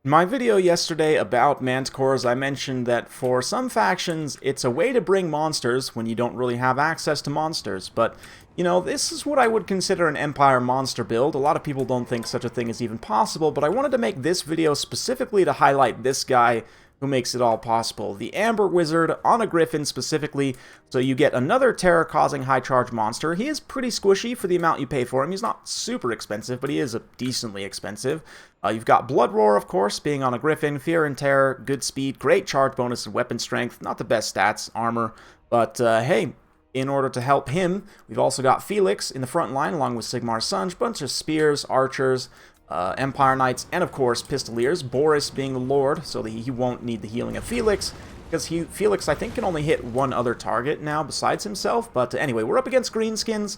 In my video yesterday about Manticores, I mentioned that for some factions, it's a way to bring monsters when you don't really have access to monsters, but, you know, this is what I would consider an Empire monster build. A lot of people don't think such a thing is even possible, but I wanted to make this video specifically to highlight this guy who makes it all possible. The Amber Wizard on a Gryphon specifically, so you get another terror-causing high-charge monster. He is pretty squishy for the amount you pay for him. He's not super expensive, but he is decently expensive. You've got Blood Roar, of course, being on a Gryphon, Fear and Terror, good speed, great charge bonus and weapon strength, not the best stats, armor, but hey, in order to help him, we've also got Felix in the front line along with Sigmar's Son, bunch of spears, archers, Empire Knights, and of course Pistoliers, Boris being the Lord, so that he won't need the healing of Felix, because Felix, I think, can only hit one other target now besides himself. But anyway, we're up against Greenskins,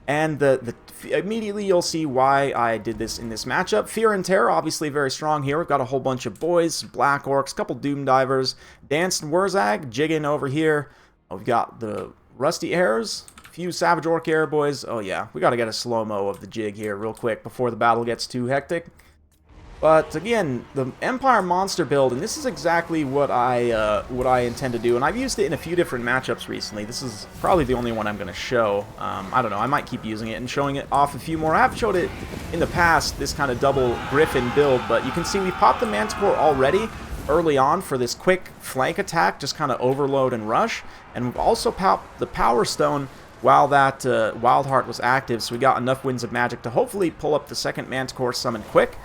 and immediately you'll see why I did this in this matchup. Fear and Terror, obviously very strong here. We've got a whole bunch of boys, Black Orcs, couple Doom Divers, Dance and Wurzag, jigging over here. We've got the Rusty Airs, few Savage Orc Air boys. Oh yeah, we gotta get a slow-mo of the jig here real quick before the battle gets too hectic. But again, the Empire monster build, and this is exactly what I intend to do, and I've used it in a few different matchups recently. This is probably the only one I'm going to show. I don't know, I might keep using it and showing it off a few more. I have showed it in the past, this kind of double Gryphon build, but you can see we popped the Manticore already early on for this quick flank attack, just kind of overload and rush, and we've also popped the Power Stone while that Wildheart was active, so we got enough Winds of Magic to hopefully pull up the second Manticore summon quick.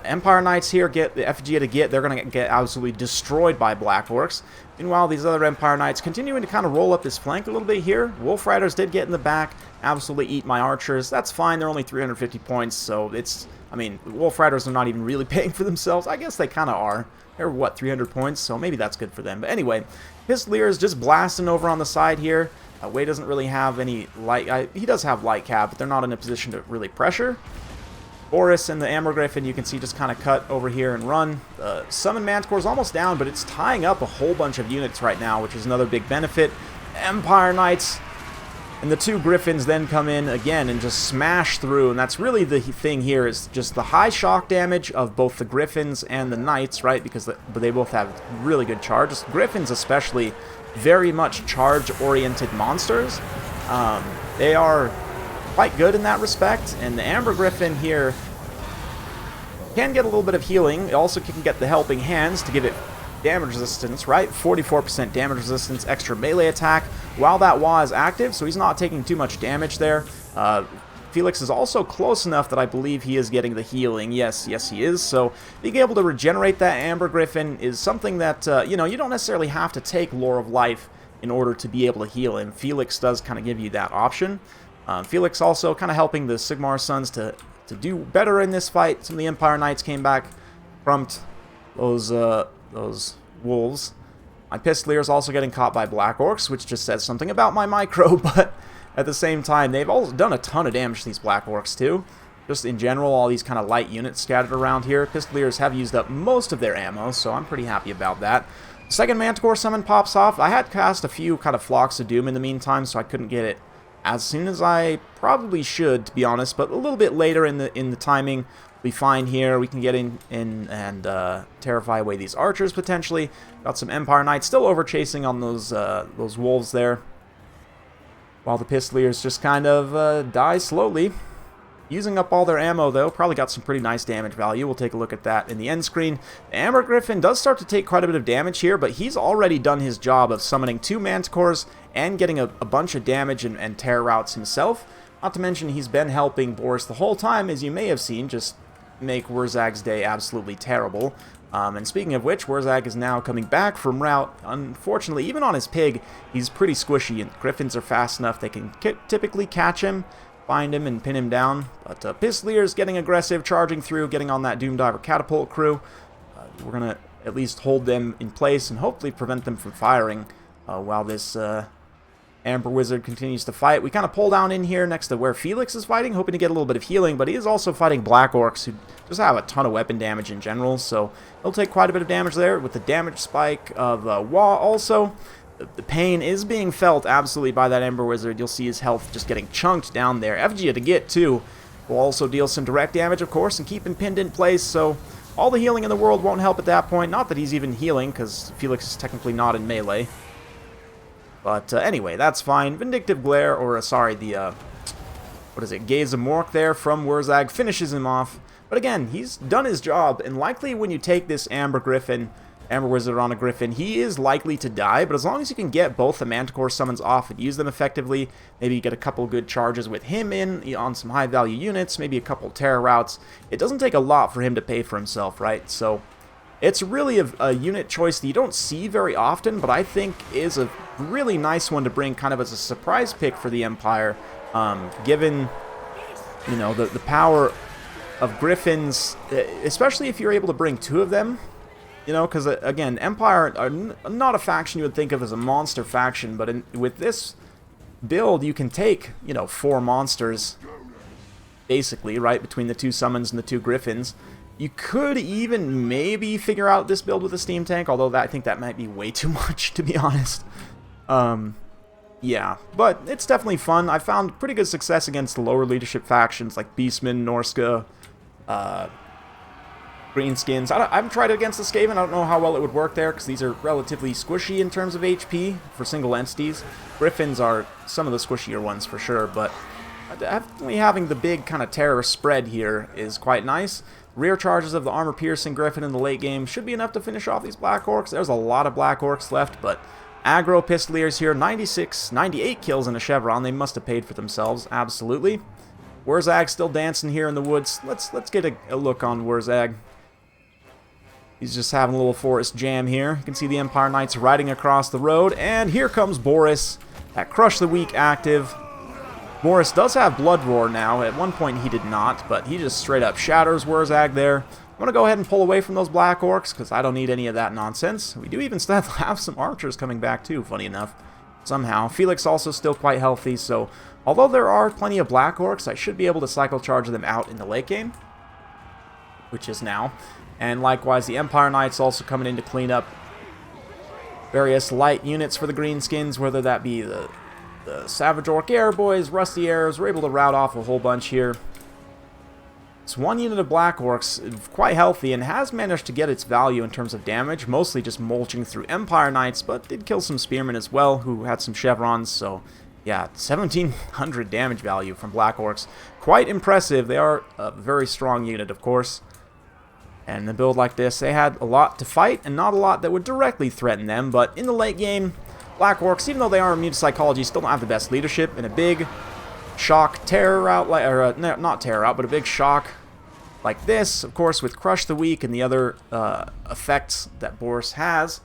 Empire Knights here get the FG to get, they're going to get absolutely destroyed by Black Orcs. Meanwhile, these other Empire Knights continuing to kind of roll up this flank a little bit here. Wolf Riders did get in the back, absolutely eat my archers. That's fine, they're only 350 points, so it's, I mean, Wolf Riders are not even really paying for themselves. I guess they kind of are. They're, what, 300 points, so maybe that's good for them. But anyway, Pistolier is just blasting over on the side here. Wei doesn't really have any light, he does have light cap, but they're not in a position to really pressure. Boris and the Amber Gryphon, you can see, just kind of cut over here and run. Summon Manticore is almost down, but it's tying up a whole bunch of units right now, which is another big benefit. Empire Knights and the two Gryphons then come in again and just smash through, and that's really the thing here, is just the high shock damage of both the Gryphons and the Knights, right, because they both have really good charges. Gryphons especially, very much charge-oriented monsters. They are quite good in that respect, and the Amber Gryphon here can get a little bit of healing. It also can get the Helping Hands to give it damage resistance, right? 44% damage resistance, extra melee attack while that Wa is active, so he's not taking too much damage there. Felix is also close enough that I believe he is getting the healing. Yes, he is. So being able to regenerate that Amber Gryphon is something that, you know, you don't necessarily have to take Lore of Life in order to be able to heal him. Felix does kind of give you that option. Felix also kind of helping the Sigmar's Sons to do better in this fight. Some of the Empire Knights came back, trumped those wolves. My Pistolier is also getting caught by Black Orcs, which just says something about my micro, but at the same time, they've all done a ton of damage to these Black Orcs too. Just in general, all these kind of light units scattered around here. Pistoliers have used up most of their ammo, so I'm pretty happy about that. Second Manticore summon pops off. I had cast a few kind of Flocks of Doom in the meantime, so I couldn't get it as soon as I probably should, to be honest, but a little bit later in the timing, we'll be fine here. We can get in and terrify away these archers potentially. Got some Empire Knights still over chasing on those wolves there, while the Pistoliers just kind of die slowly. Using up all their ammo, though, probably got some pretty nice damage value. We'll take a look at that in the end screen. The Amber Gryphon does start to take quite a bit of damage here, but he's already done his job of summoning two Manticores and getting a bunch of damage and terror routes himself. Not to mention he's been helping Boris the whole time, as you may have seen, just make Wurzag's day absolutely terrible. And speaking of which, Wurzag is now coming back from route. Unfortunately, even on his pig, he's pretty squishy, and Gryphons are fast enough they can typically catch him, find him, and pin him down. But Pistolier's getting aggressive, charging through, getting on that Doom Diver catapult crew. We're going to at least hold them in place and hopefully prevent them from firing while this Amber Wizard continues to fight. We kind of pull down in here next to where Felix is fighting, hoping to get a little bit of healing, but he is also fighting Black Orcs, who just have a ton of weapon damage in general, so he'll take quite a bit of damage there with the damage spike of Wa also. The pain is being felt absolutely by that Ember Wizard. You'll see his health just getting chunked down there. FG to get too will also deal some direct damage, of course, and keep him pinned in place, so All the healing in the world won't help at that point. Not that he's even healing, because Felix is technically not in melee. But anyway, that's fine. Vindictive Glare, or sorry, the, what is it, Gaze of Mork there from Wurzag finishes him off. But again, he's done his job, and likely when you take this Amber Wizard on a Gryphon, he is likely to die, but as long as you can get both the Manticore summons off and use them effectively, maybe you get a couple good charges with him in on some high-value units, maybe a couple Terror routes, it doesn't take a lot for him to pay for himself, right? So it's really a unit choice that you don't see very often, but I think is a really nice one to bring kind of as a surprise pick for the Empire, given, you know, the power of Gryphons, especially if you're able to bring 2 of them. You know, because, again, Empire are not a faction you would think of as a monster faction, but with this build, you can take, you know, 4 monsters, basically, right, between the 2 summons and the 2 Gryphons. You could even maybe figure out this build with a Steam Tank, although I think that might be way too much, to be honest. Yeah, but it's definitely fun. I found pretty good success against the lower leadership factions like Beastmen, Norska, Greenskins. I haven't tried it against the Skaven. I don't know how well it would work there, because these are relatively squishy in terms of HP for single entities. Gryphons are some of the squishier ones for sure, but definitely having the big kind of terror spread here is quite nice. Rear charges of the armor-piercing Gryphon in the late game should be enough to finish off these Black Orcs. There's a lot of Black Orcs left, but aggro Pistoliers here, 98 kills in a Chevron. They must have paid for themselves, absolutely. Wurzag still dancing here in the woods. Let's get a look on Wurzag. He's just having a little forest jam here. You can see the Empire Knights riding across the road. And here comes Boris, that Crush the Weak active. Boris does have Blood Roar now. At one point he did not, but he just straight up shatters Wurzag there. I'm going to go ahead and pull away from those Black Orcs, because I don't need any of that nonsense. We do even still have some archers coming back too, funny enough. Somehow. Felix also still quite healthy, so although there are plenty of Black Orcs, I should be able to cycle charge them out in the late game, which is now. And likewise, the Empire Knights also coming in to clean up various light units for the Greenskins, whether that be the Savage Orc Air Boys, Rusty Arrows. We're able to rout off a whole bunch here. It's one unit of Black Orcs, quite healthy, and has managed to get its value in terms of damage, mostly just mulching through Empire Knights, but did kill some Spearmen as well, who had some Chevrons, so yeah, 1700 damage value from Black Orcs. Quite impressive. They are a very strong unit, of course. And in a build like this, they had a lot to fight, and not a lot that would directly threaten them, but in the late game, Black Orcs, even though they are immune to psychology, still don't have the best leadership, and a big shock terror route, or not terror route, but a big shock like this, of course, with Crush the Weak and the other effects that Boris has,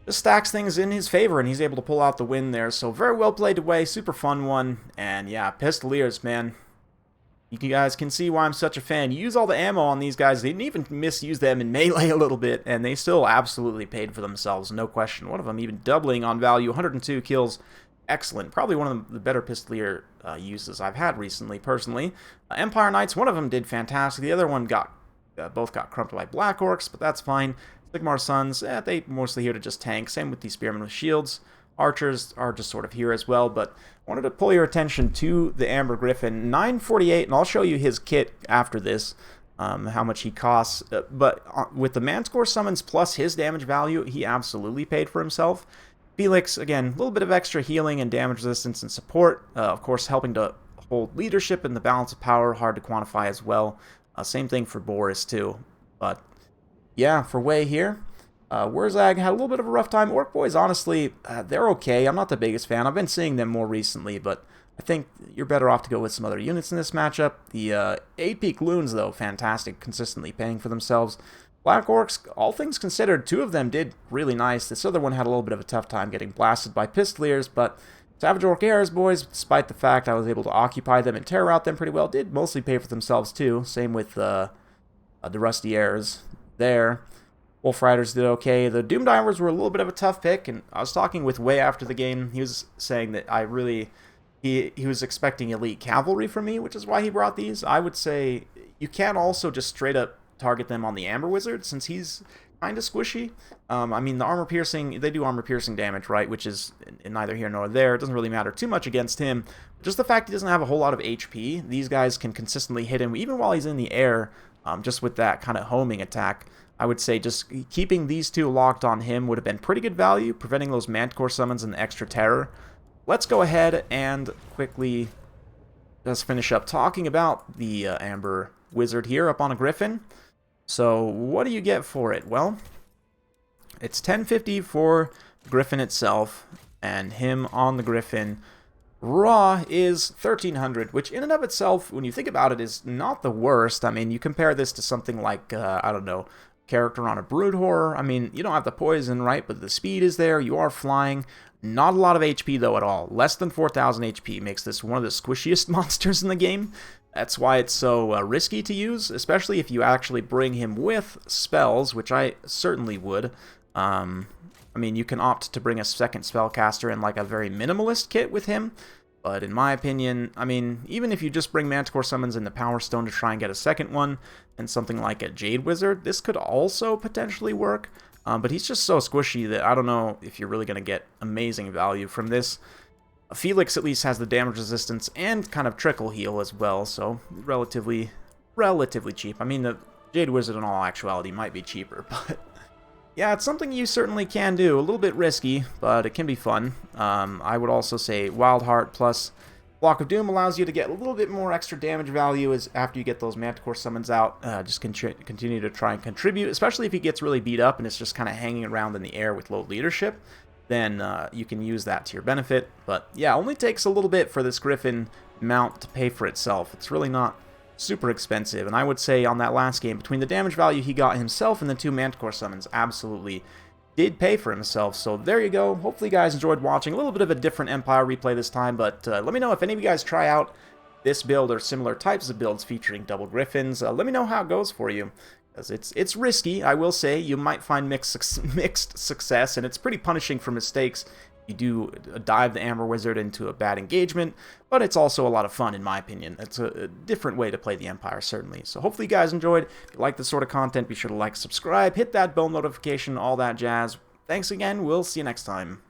just stacks things in his favor, and he's able to pull out the win there. So very well played away, super fun one, and yeah, Pistoliers, man. You guys can see why I'm such a fan. You use all the ammo on these guys. They didn't even misuse them in melee a little bit, and they still absolutely paid for themselves, no question. One of them even doubling on value, 102 kills. Excellent. Probably one of the better Pistolier uses I've had recently, personally. Empire Knights, one of them did fantastic. The other one both got crumped by Black Orcs, but that's fine. Sigmar's Sons, they mostly here to just tank. Same with these Spearmen with shields. Archers are just sort of here as well, but I wanted to pull your attention to the Amber Gryphon. 948, and I'll show you his kit after this, how much he costs. But with the Manticore summons plus his damage value, he absolutely paid for himself. Felix, again, a little bit of extra healing and damage resistance and support. Of course, helping to hold leadership and the balance of power, hard to quantify as well. Same thing for Boris, too. But, yeah, for Wei here, Wurzag had a little bit of a rough time. Orc Boys, honestly, they're okay. I'm not the biggest fan. I've been seeing them more recently, but I think you're better off to go with some other units in this matchup. The 8-peak Loons, though, fantastic, consistently paying for themselves. Black Orcs, all things considered, 2 of them did really nice. This other one had a little bit of a tough time getting blasted by Pistoliers, but Savage Orc Airs, boys, despite the fact I was able to occupy them and terror out them pretty well, did mostly pay for themselves too. Same with the Rusty Airs there. Wolf Riders did okay. The Doom Divers were a little bit of a tough pick, and I was talking with Wei after the game. He was saying that he was expecting elite cavalry from me, which is why he brought these. I would say you can also just straight up target them on the Amber Wizard, since he's kind of squishy. I mean, the armor-piercing, they do armor-piercing damage, right, which is neither here nor there. It doesn't really matter too much against him. Just the fact he doesn't have a whole lot of HP, these guys can consistently hit him, even while he's in the air. just with that kind of homing attack. I would say just keeping these two locked on him would have been pretty good value, preventing those Manticore summons and the extra terror. Let's go ahead and quickly just finish up talking about the Amber Wizard here up on a Gryphon. So what do you get for it? Well, it's 1050 for Gryphon itself, and him on the Gryphon raw is 1300, which in and of itself, when you think about it, is not the worst. I mean, you compare this to something like, I don't know, character on a Brood Horror. I mean, you don't have the poison, right? But the speed is there. You are flying. Not a lot of HP, though, at all. Less than 4,000 HP makes this one of the squishiest monsters in the game. That's why it's so risky to use, especially if you actually bring him with spells, which I certainly would. I mean, you can opt to bring a second spellcaster in like a very minimalist kit with him, but in my opinion, I mean, even if you just bring Manticore summons in the Power Stone to try and get a second one, and something like a Jade Wizard, this could also potentially work, but he's just so squishy that I don't know if you're really going to get amazing value from this. Felix at least has the damage resistance and kind of trickle heal as well, so relatively cheap. I mean, the Jade Wizard in all actuality might be cheaper, but yeah, it's something you certainly can do. A little bit risky, but it can be fun. I would also say Wild Heart plus Block of Doom allows you to get a little bit more extra damage value as after you get those Manticore summons out. Just continue to try and contribute, especially if he gets really beat up and it's just kind of hanging around in the air with low leadership. Then you can use that to your benefit. But yeah, only takes a little bit for this Gryphon mount to pay for itself. It's really not super expensive, and I would say on that last game, between the damage value he got himself and the two Manticore summons, absolutely did pay for himself. So there you go. Hopefully you guys enjoyed watching. A little bit of a different Empire replay this time, but let me know if any of you guys try out this build or similar types of builds featuring double Gryphons. Let me know how it goes for you, because it's risky, I will say. You might find mixed success, and it's pretty punishing for mistakes. You do dive the Amber Wizard into a bad engagement, but it's also a lot of fun, in my opinion. It's a different way to play the Empire, certainly. So hopefully you guys enjoyed. If you like this sort of content, be sure to like, subscribe, hit that bell notification, all that jazz. Thanks again. We'll see you next time.